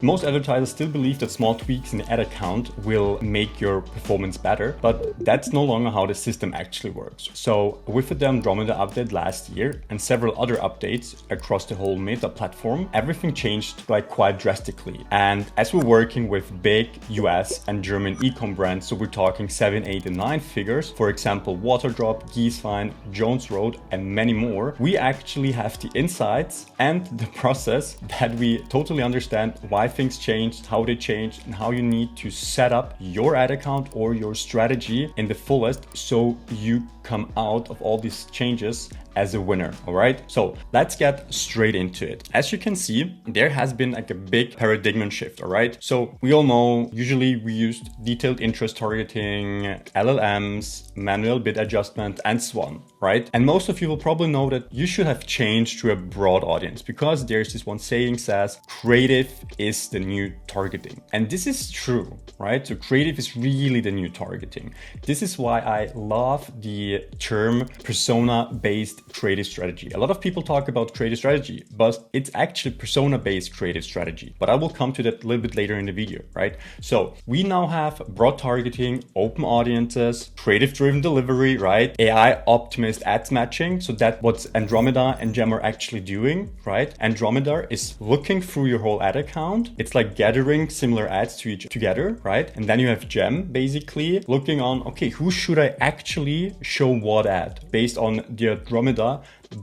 Most advertisers still believe that small tweaks in the ad account will make your performance better, but that's no longer how the system actually works. So with the Andromeda update last year and several other updates across the whole Meta platform, everything changed quite drastically. And as we're working with big US and German e-com brands, so we're talking 7, 8 and 9 figures, for example, Waterdrop, Gieswein, Jones Road and many more, we actually have the insights and the process that we totally understand why things changed, how they changed, and how you need to set up your ad account or your strategy in the fullest so you come out of all these changes as a winner. All right, so let's get straight into it. As you can see, there has been like a big paradigm shift. All right, so we all know usually we used detailed interest targeting, LLMs, manual bid adjustment, and so on, right? And most of you will probably know that you should have changed to a broad audience because there's this one saying says creative is the new targeting, and this is true, right? So creative is really the new targeting. This is why I love the term persona-based creative strategy. A lot of people talk about creative strategy, but it's actually persona-based creative strategy. But I will come to that a little bit later in the video, right? So we now have broad targeting, open audiences, creative-driven delivery, right? AI optimized ads matching. So that's what Andromeda and Gem are actually doing, right? Andromeda is looking through your whole ad account. It's like gathering similar ads to each together, right? And then you have Gem basically looking on, okay, who should I actually show what ad based on the Andromeda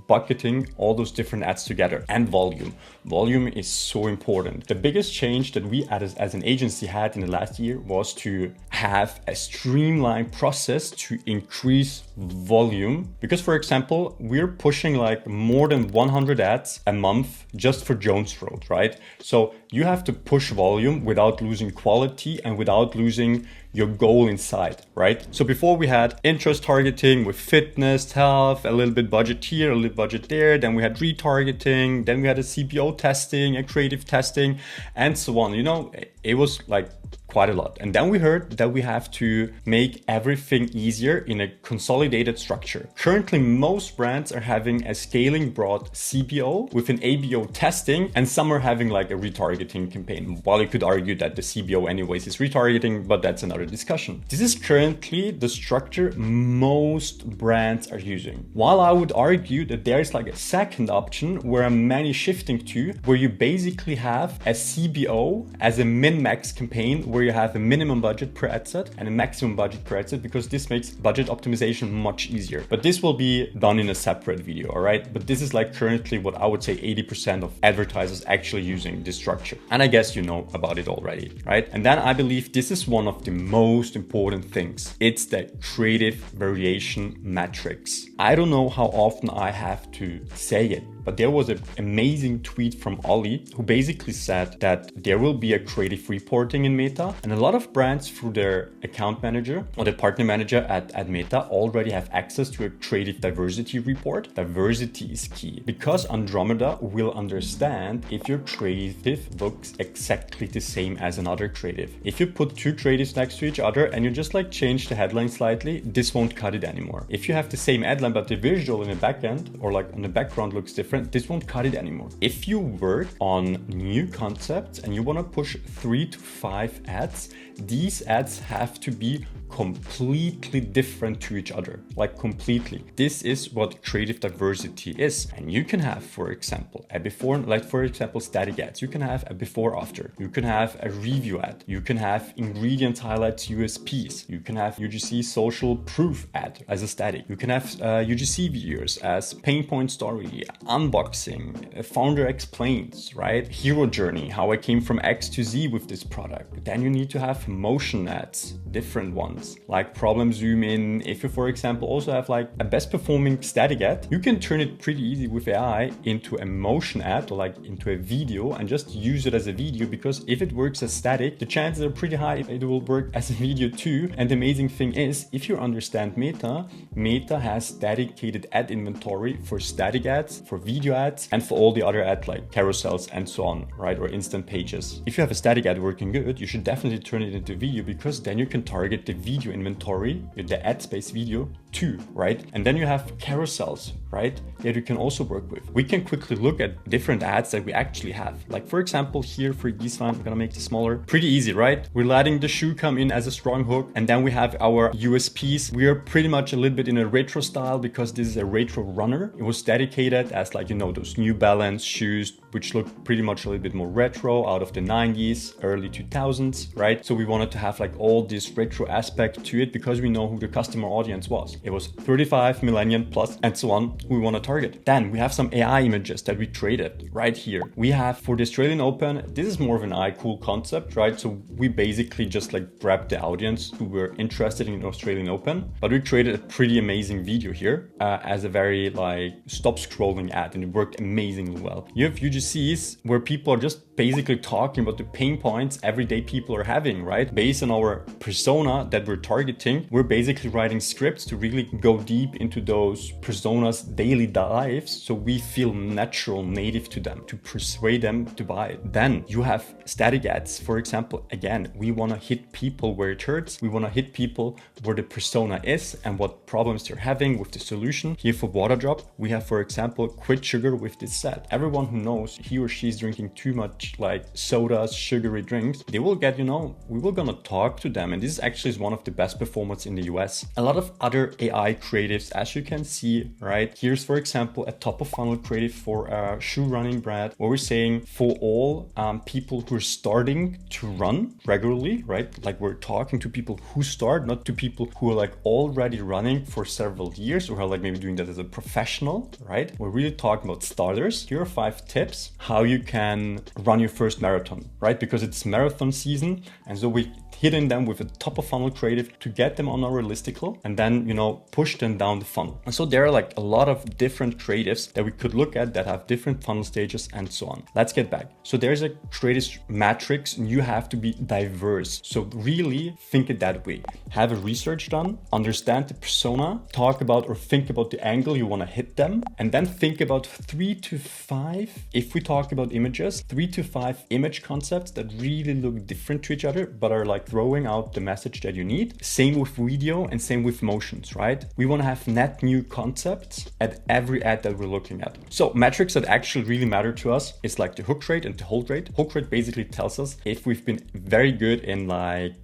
bucketing all those different ads together. And volume is so important. The biggest change that we as an agency had in the last year was to have a streamlined process to increase volume, because for example we're pushing like more than 100 ads a month just for Jones Road, right? So you have to push volume without losing quality and without losing your goal inside, right? So before we had interest targeting with fitness, health, a little bit budget here, a little budget there. Then we had retargeting. Then we had a CPO testing, a creative testing, and so on. You know, it was like quite a lot. And then we heard that we have to make everything easier in a consolidated structure. Currently, most brands are having a scaling broad CPO with an ABO testing, and some are having like a retargeting campaign. While you could argue that the CBO anyways is retargeting, but that's another discussion. This is currently the structure most brands are using. While I would argue that there's like a second option where I'm many shifting to, where you basically have a CBO as a min-max campaign where you have a minimum budget per ad set and a maximum budget per ad set, because this makes budget optimization much easier. But this will be done in a separate video, all right? But this is like currently what I would say 80% of advertisers actually using this structure. And I guess you know about it already, right? And then I believe this is one of the most important things. It's the creative variation matrix. I don't know how often I have to say it, but there was an amazing tweet from Ollie who basically said that there will be a creative reporting in Meta, and a lot of brands through their account manager or the partner manager at Meta already have access to a creative diversity report. Diversity is key because Andromeda will understand if your creative looks exactly the same as another creative. If you put two creatives next to each other and you just like change the headline slightly, this won't cut it anymore. If you have the same headline but the visual in the back end or like on the background looks different, this won't cut it anymore. If you work on new concepts and you want to push 3 to 5 ads, these ads have to be completely different to each other, like completely. This is what creative diversity is. And you can have, for example, a before, like for example, static ads. You can have a before after. You can have a review ad. You can have ingredient highlights USPs. You can have UGC social proof ad as a static. You can have UGC videos as pain point story, unboxing, founder explains, right? Hero journey, how I came from X to Z with this product. Then you need to have motion ads, different ones, like problem zoom in. If you, for example, also have like a best performing static ad, you can turn it pretty easy with AI into a motion ad or like into a video and just use it as a video, because if it works as static, the chances are pretty high it will work as a video too. And the amazing thing is, if you understand Meta, Meta has dedicated ad inventory for static ads, for video ads, and for all the other ads like carousels and so on, right? Or instant pages. If you have a static ad working good, you should definitely turn it into video, because then you can target the video inventory, the ad space video, too, right? And then you have carousels, right, that you can also work with. We can quickly look at different ads that we actually have. Like for example, here for this one, I'm gonna make this smaller. Pretty easy, right? We're letting the shoe come in as a strong hook, and then we have our USPs. We are pretty much a little bit in a retro style because this is a retro runner. It was dedicated as like, you know, those New Balance shoes, which look pretty much a little bit more retro, out of the 90s, early 2000s, right? So we wanted to have like all this retro aspect to it because we know who the customer audience was. It was 35 millennial plus and so on we want to target. Then we have some AI images that we created right here. We have for the Australian Open, this is more of an cool concept, right? So we basically just like grabbed the audience who were interested in Australian Open, but we created a pretty amazing video here as a very like stop scrolling ad, and it worked amazingly well. You have UGCs where people are just basically talking about the pain points everyday people are having, right? Based on our persona that we're targeting, we're basically writing scripts to really go deep into those personas' daily lives so we feel natural, native to them, to persuade them to buy it. Then you have static ads. For example, again, we want to hit people where it hurts. We want to hit people where the persona is and what problems they're having with the solution. Here for Water Drop, we have, for example, quit sugar with this set. Everyone who knows he or she's drinking too much like sodas, sugary drinks, they will get, you know, we were gonna talk to them. And this actually is one of the best performers in the US. A lot of other AI creatives, as you can see, right? Here's, for example, a top of funnel creative for a shoe running brand, where we're saying for all people who are starting to run regularly, right? Like we're talking to people who start, not to people who are like already running for several years or are like maybe doing that as a professional, right? We're really talking about starters. Here are 5 tips how you can run your first marathon, right? Because it's marathon season. And so we hitting them with a top of funnel creative to get them on our listicle and then, you know, push them down the funnel. And so there are like a lot of different creatives that we could look at that have different funnel stages and so on. Let's get back. So there's a creative matrix and you have to be diverse. So really think it that way. Have a research done, understand the persona, talk about or think about the angle you want to hit them, and then think about 3 to 5, if we talk about images, 3 to 5 image concepts that really look different to each other, but are like throwing out the message that you need. Same with video and same with motions, right? We want to have net new concepts at every ad that we're looking at. So metrics that actually really matter to us is like the hook rate and the hold rate. Hook rate basically tells us if we've been very good in like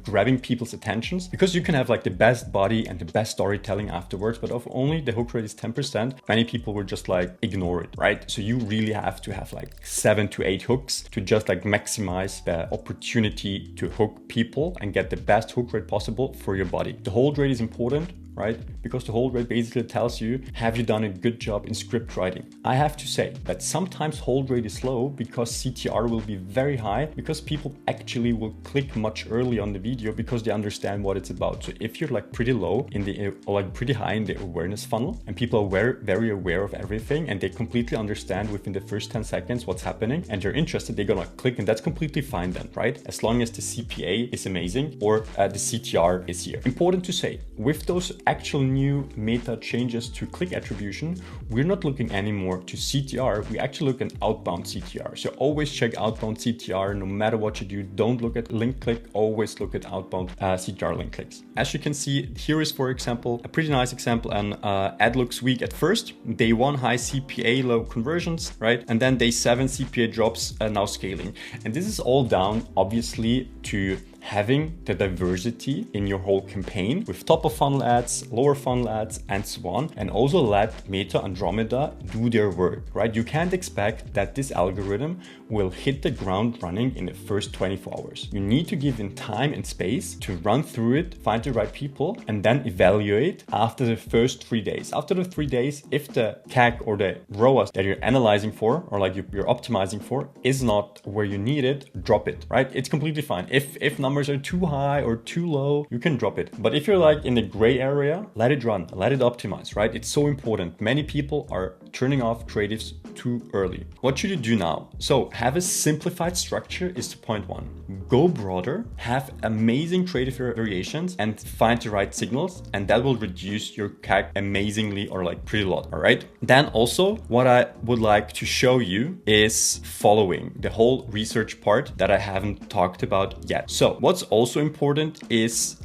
grabbing people's attentions, because you can have like the best body and the best storytelling afterwards, but if only the hook rate is 10%, many people will just like ignore it, right? So you really have to have like 7 to 8 hooks to just like maximize the opportunity to hook people and get the best hook rate possible for your body. The hold rate is important, right? Because the hold rate basically tells you, have you done a good job in script writing? I have to say that sometimes hold rate is low because CTR will be very high because people actually will click much early on the video because they understand what it's about. So if you're like pretty low in the, or like pretty high in the awareness funnel and people are very aware of everything and they completely understand within the first 10 seconds what's happening and you're interested, they're gonna click, and that's completely fine then, right? As long as the CPA is amazing or the CTR is here. Important to say, with those actual new meta changes to click attribution, we're not looking anymore to CTR, we actually look at outbound CTR. So always check outbound CTR no matter what you do. Don't look at link click, always look at outbound CTR link clicks. As you can see, here is, for example, a pretty nice example, an ad looks weak at first. Day 1, high CPA, low conversions, right? And then day 7, CPA drops, now scaling. And this is all down, obviously, to having the diversity in your whole campaign with top of funnel ads, lower funnel ads, and so on. And also let Meta Andromeda do their work, right? You can't expect that this algorithm will hit the ground running in the first 24 hours. You need to give it time and space to run through it, find the right people, and then evaluate after the first 3 days. After the 3 days, if the CAC or the ROAS that you're analyzing for, or like you're optimizing for, is not where you need it, drop it, right? It's completely fine. If numbers are too high or too low, you can drop it. But if you're like in the gray area, let it run, let it optimize, right? It's so important. Many people are turning off creatives too early. What should you do now? So have a simplified structure is the point 1. Go broader, have amazing creative variations and find the right signals, and that will reduce your CAC amazingly or like pretty lot, all right? Then also what I would like to show you is following the whole research part that I haven't talked about yet. So What's also important is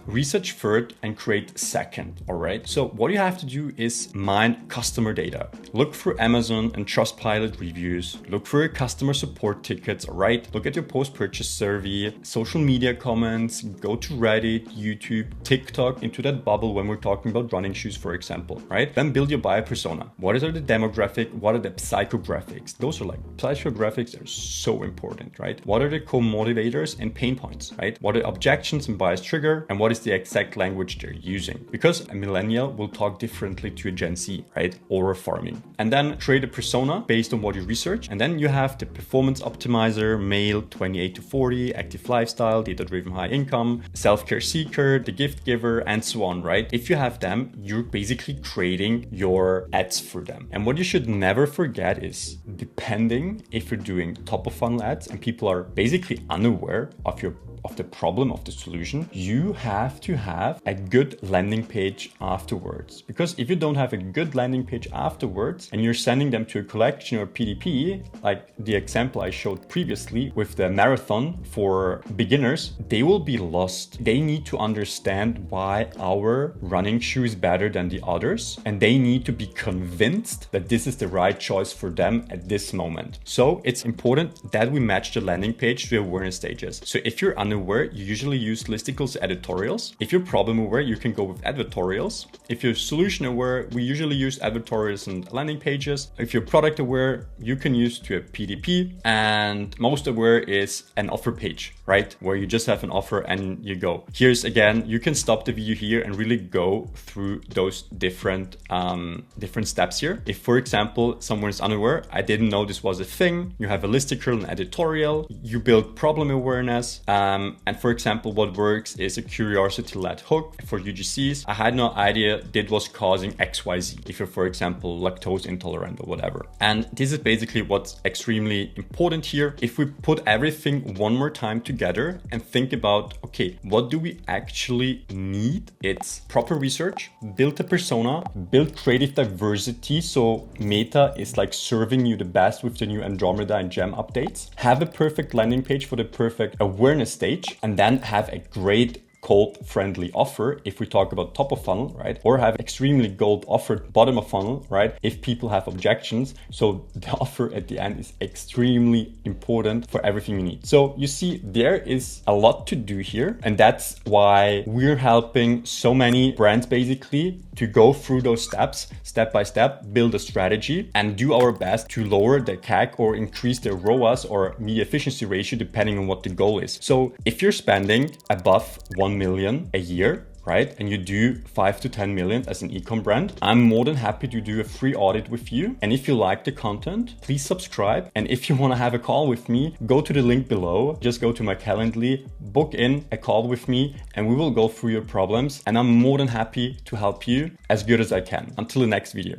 research first and create second, all right? So what you have to do is mine customer data. Look through Amazon and Trustpilot reviews. Look for your customer support tickets, all right? Look at your post-purchase survey, social media comments, go to Reddit, YouTube, TikTok, into that bubble when we're talking about running shoes, for example, right? Then build your buyer persona. What are the demographic? What are the psychographics? Those are like psychographics are so important, right? What are the co-motivators and pain points, right? What are objections and bias trigger? And what is the exact language they're using? Because a millennial will talk differently to a Gen Z, right? Or a farming. And then create a persona based on what you research. And then you have the performance optimizer, male 28 to 40, active lifestyle, data-driven high income, self-care seeker, the gift giver, and so on, right? If you have them, you're basically creating your ads for them. And what you should never forget is, depending if you're doing top of funnel ads and people are basically unaware of the problem, of the solution, you have to have a good landing page afterwards. Because if you don't have a good landing page afterwards and you're sending them to a collection or PDP, like the example I showed previously with the marathon for beginners, they will be lost. They need to understand why our running shoe is better than the others, and they need to be convinced that this is the right choice for them at this moment. So it's important that we match the landing page to awareness stages. So if you're unaware, you usually use listicles editorials. If you're problem aware, you can go with advertorials. If you're solution aware, we usually use advertorials and landing pages. If you're product aware, you can use to a PDP, and most aware is an offer page, right? Where you just have an offer and you go. Here's again, you can stop the video here and really go through those different steps here. If, for example, someone is unaware, I didn't know this was a thing, you have a listicle and editorial, you build problem awareness, and for example, what works is a curiosity-led hook for UGCs. I had no idea that was causing XYZ, if you're, for example, lactose intolerant or whatever. And this is basically what's extremely important here. If we put everything one more time together and think about, okay, what do we actually need? It's proper research, build a persona, build creative diversity. So Meta is like serving you the best with the new Andromeda and Gem updates. Have a perfect landing page for the perfect awareness stage, and then have a great cold friendly offer if we talk about top of funnel, right? Or have extremely gold offered bottom of funnel, right? If people have objections. So the offer at the end is extremely important for everything you need. So you see, there is a lot to do here. And that's why we're helping so many brands basically to go through those steps, step by step, build a strategy and do our best to lower the CAC or increase their ROAS or media efficiency ratio, depending on what the goal is. So if you're spending above 1 million a year, right? And you do 5 to 10 million as an e-com brand, I'm more than happy to do a free audit with you. And if you like the content, please subscribe. And if you want to have a call with me, go to the link below, just go to my Calendly, book in a call with me, and we will go through your problems. And I'm more than happy to help you as good as I can. Until the next video.